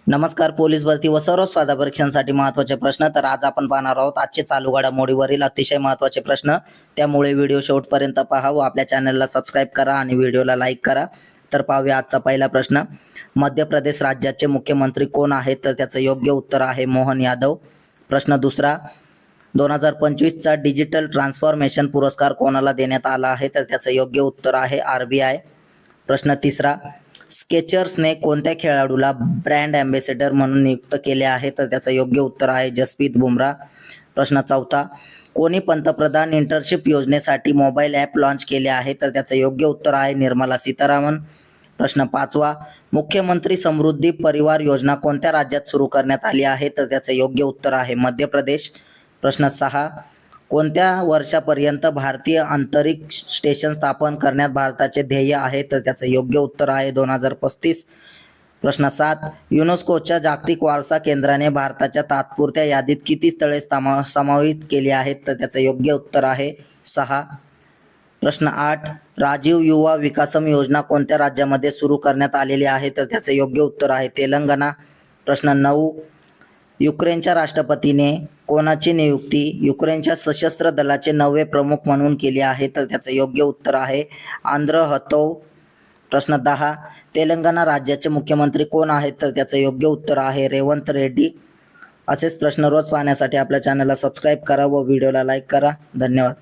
नमस्कार. पोलीस भरती व सर्व स्पर्धा परीक्षांसाठी महत्त्वाचे प्रश्न. तर आज आपण पाहणार आहोत आजचे चालू घडामोडीवरील अतिशय महत्त्वाचे प्रश्न. त्यामुळे व्हिडिओ शेवटपर्यंत पहा व आपल्या चॅनलला सबस्क्राईब करा आणि व्हिडिओला लाईक करा. तर पाहूया आजचा पहिला प्रश्न. मध्य प्रदेश राज्याचे मुख्यमंत्री कोण आहेत? तर त्याचं योग्य उत्तर आहे मोहन यादव. प्रश्न दुसरा. 2025चा डिजिटल ट्रान्सफॉर्मेशन पुरस्कार कोणाला देण्यात आला आहे? तर त्याचं योग्य उत्तर आहे RBI. प्रश्न तिसरा. स्केचर्सने कोणत्या खेळाडूला ब्रँड अँबॅसेडर म्हणून नियुक्त केले आहे? तर त्याचं योग्य उत्तर आहे जसप्रीत बुमराह. प्रश्न चौथा. कोणी पंतप्रधान इंटर्नशिप योजनेसाठी मोबाईल ॲप लॉन्च केले आहे? तर त्याचं योग्य उत्तर आहे निर्मला सीतारामन. प्रश्न पाचवा. मुख्यमंत्री समृद्धी परिवार योजना कोणत्या राज्यात सुरू करण्यात आली आहे? तर त्याचं योग्य उत्तर आहे मध्य प्रदेश. प्रश्न सहा. कोणत्या वर्षापर्यंत भारतीय अंतरिक्ष स्टेशन स्थापन करण्यात भारताचे ध्येय आहे? तर त्याचं योग्य उत्तर आहे 2035. प्रश्न 7. युनेस्कोच्या जागतिक वारसा केंद्राने भारताच्या तात्पुरत्या यादीत किती स्थळे समावित केली आहेत? तर त्याचं योग्य उत्तर आहे 6. प्रश्न 8. राजीव युवा विकासम योजना कोणत्या राज्यामध्ये सुरू करण्यात आलेली आहे? तर त्याचं योग्य उत्तर आहे तेलंगणा. प्रश्न 9. युक्रेनच्या राष्ट्रपतीने कोणाची नियुक्ती युक्रेनच्या सशस्त्र दलाचे नवे प्रमुख म्हणून केली आहे? तर त्याचं योग्य उत्तर आहे आंद्र हतोव. प्रश्न 10. तेलंगणा राज्याचे मुख्यमंत्री कोण आहेत? तर त्याचं योग्य उत्तर आहे रेवंत रेड्डी. असेच प्रश्न रोज पाहण्यासाठी आपल्या चॅनलला सबस्क्राईब करा व व्हिडिओला लाईक करा. धन्यवाद.